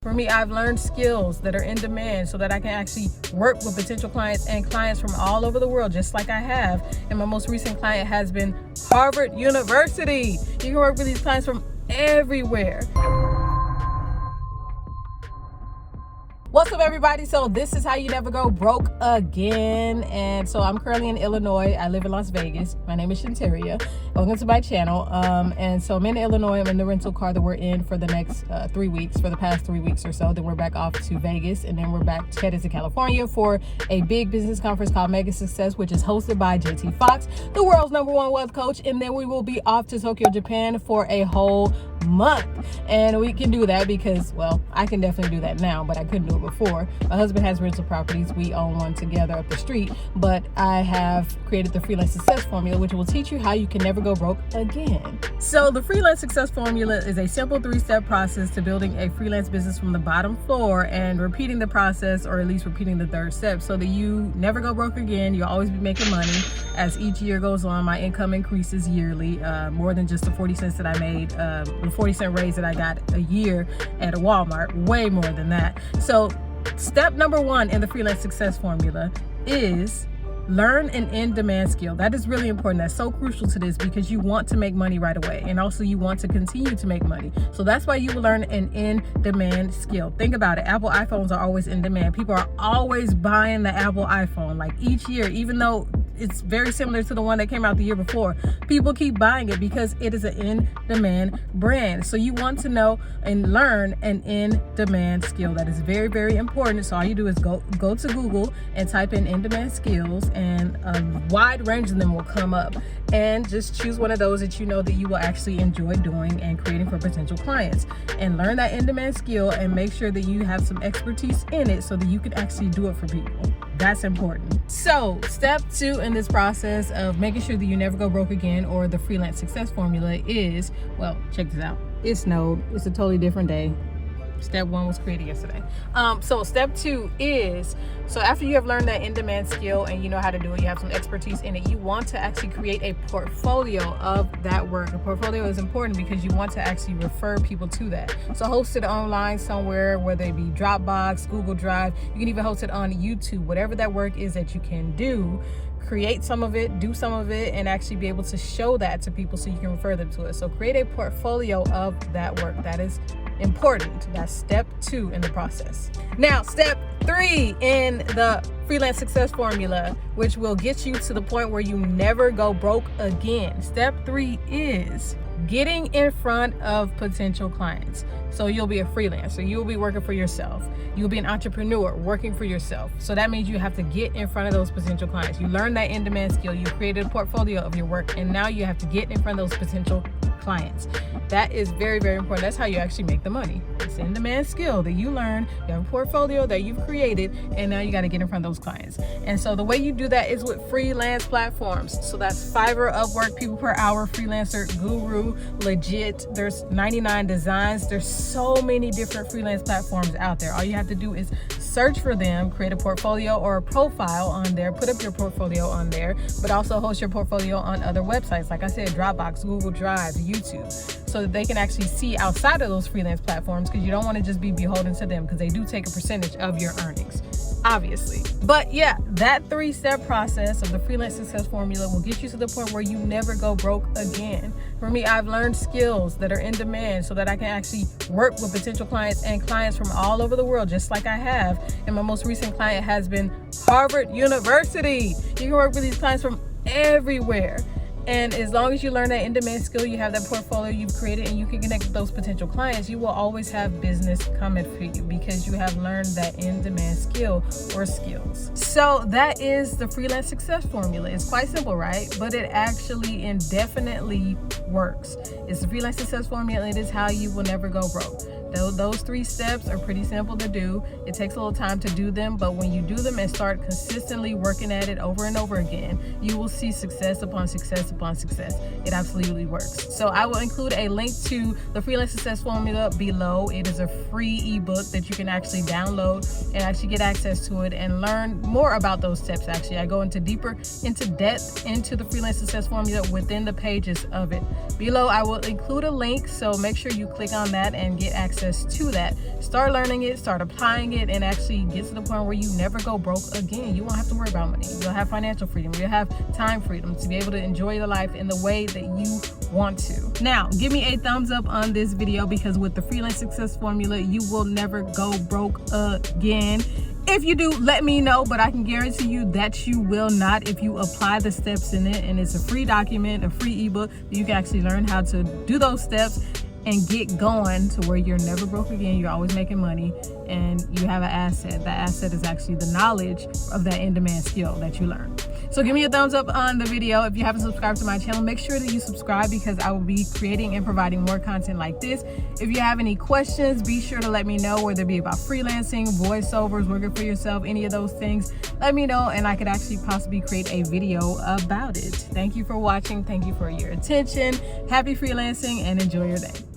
For me, I've learned skills that are in demand so that I can actually work with potential clients and clients from all over the world, just like I have. And my most recent client has been Harvard University. You can work with these clients from everywhere. What's up, everybody? So this is how you never go broke again. And so I'm currently in Illinois. I live in Las Vegas. My name is Shenteria. Welcome to my channel. And so I'm in Illinois. I'm in the rental car that we're in for the next 3 weeks, for the past 3 weeks or so. Then we're back off to Vegas, and then we're back headed to California for a big business conference called Mega Success, which is hosted by JT Fox, the world's #1 wealth coach. And then we will be off to Tokyo, Japan for a whole month. And we can do that because, well, I can definitely do that now, but I couldn't do it before. My husband has rental properties. We own one together up the street, but I have created the Freelance Success Formula, which will teach you how you can never go broke again. So the Freelance Success Formula is a simple 3-step process to building a freelance business from the bottom floor and repeating the process, or at least repeating the 3rd step, so that you never go broke again. You'll always be making money. As each year goes on, my income increases yearly, more than just the 40 cents that I made, the 40-cent raise that I got a year at a Walmart, way more than that. So step number 1 in the Freelance Success Formula is learn an in-demand skill. That is really important. That's so crucial to this because you want to make money right away, and also you want to continue to make money. So that's why you will learn an in-demand skill. Think about it. Apple iPhones are always in demand. People are always buying the Apple iPhone, like each year, even though it's very similar to the one that came out the year before. People keep buying it because it is an in-demand brand. So you want to know and learn an in-demand skill. That is very, very important. So all you do is go to Google and type in-demand skills, and a wide range of them will come up. And just choose one of those that you know that you will actually enjoy doing and creating for potential clients. And learn that in-demand skill and make sure that you have some expertise in it so that you can actually do it for people. That's important. So step 2 in this process of making sure that you never go broke again, or the Freelance Success Formula, is, well, check this out. It snowed. It's a totally different day. Step 1 was created yesterday. So step 2 is, so after you have learned that in-demand skill and you know how to do it, you have some expertise in it, you want to actually create a portfolio of that work. A portfolio is important because you want to actually refer people to that. So host it online somewhere, whether it be Dropbox, Google Drive. You can even host it on YouTube. Whatever that work is that you can do, create some of it, do some of it, and actually be able to show that to people so you can refer them to it. So create a portfolio of that work. That is important. That's step 2 in the process. Now, step 3 in the Freelance Success Formula, which will get you to the point where you never go broke again. Step 3 is getting in front of potential clients. So you'll be a freelancer. You'll be working for yourself. You'll be an entrepreneur working for yourself. So that means you have to get in front of those potential clients. You learn that in-demand skill. You created a portfolio of your work, and now you have to get in front of those potential clients. That is very, very important. That's how you actually make the money. It's an in-demand skill that you learn. You have a portfolio that you've created, and now you got to get in front of those clients. And so the way you do that is with Freelance Platforms. So that's Fiverr, Upwork, People Per Hour, Freelancer, Guru, Legit. There's 99 designs. There's so many different freelance platforms out there. All you have to do is search for them, create a portfolio or a profile on there, put up your portfolio on there, but also host your portfolio on other websites. Like I said, Dropbox, Google Drive, YouTube, so that they can actually see outside of those freelance platforms, because you don't want to just be beholden to them, because they do take a percentage of your earnings, obviously. But yeah, that 3-step process of the Freelance Success Formula will get you to the point where you never go broke again. For me, I've learned skills that are in demand so that I can actually work with potential clients and clients from all over the world, just like I have. And my most recent client has been Harvard University. You can work with these clients from everywhere. And as long as you learn that in-demand skill, you have that portfolio you've created, and you can connect with those potential clients, you will always have business coming for you because you have learned that in-demand skill or skills. So that is the Freelance Success Formula. It's quite simple, right? But it actually indefinitely works. It's the Freelance Success Formula. It is how you will never go broke. Those 3 steps are pretty simple to do. It takes a little time to do them, but when you do them and start consistently working at it over and over again, you will see success upon success upon success. It absolutely works. So I will include a link to the Freelance Success Formula below. It is a free ebook that you can actually download and actually get access to it and learn more about those steps. Actually, I go into depth into the Freelance Success Formula within the pages of it. Below, I will include a link, so make sure you click on that and get access access to that. Start learning it, start applying it, and actually get to the point where you never go broke again. You won't have to worry about money. You'll have financial freedom. You'll have time freedom to be able to enjoy your life in the way that you want to. Now, give me a thumbs up on this video, because with the Freelance Success Formula, you will never go broke again. If you do, let me know, but I can guarantee you that you will not if you apply the steps in it. And it's a free document, a free ebook that you can actually learn how to do those steps and get going to where you're never broke again. You're always making money and you have an asset. That asset is actually the knowledge of that in-demand skill that you learn. So give me a thumbs up on the video. If you haven't subscribed to my channel, make sure that you subscribe, because I will be creating and providing more content like this. If you have any questions, be sure to let me know, whether it be about freelancing, voiceovers, working for yourself, any of those things. Let me know and I could actually possibly create a video about it. Thank you for watching. Thank you for your attention. Happy freelancing and enjoy your day.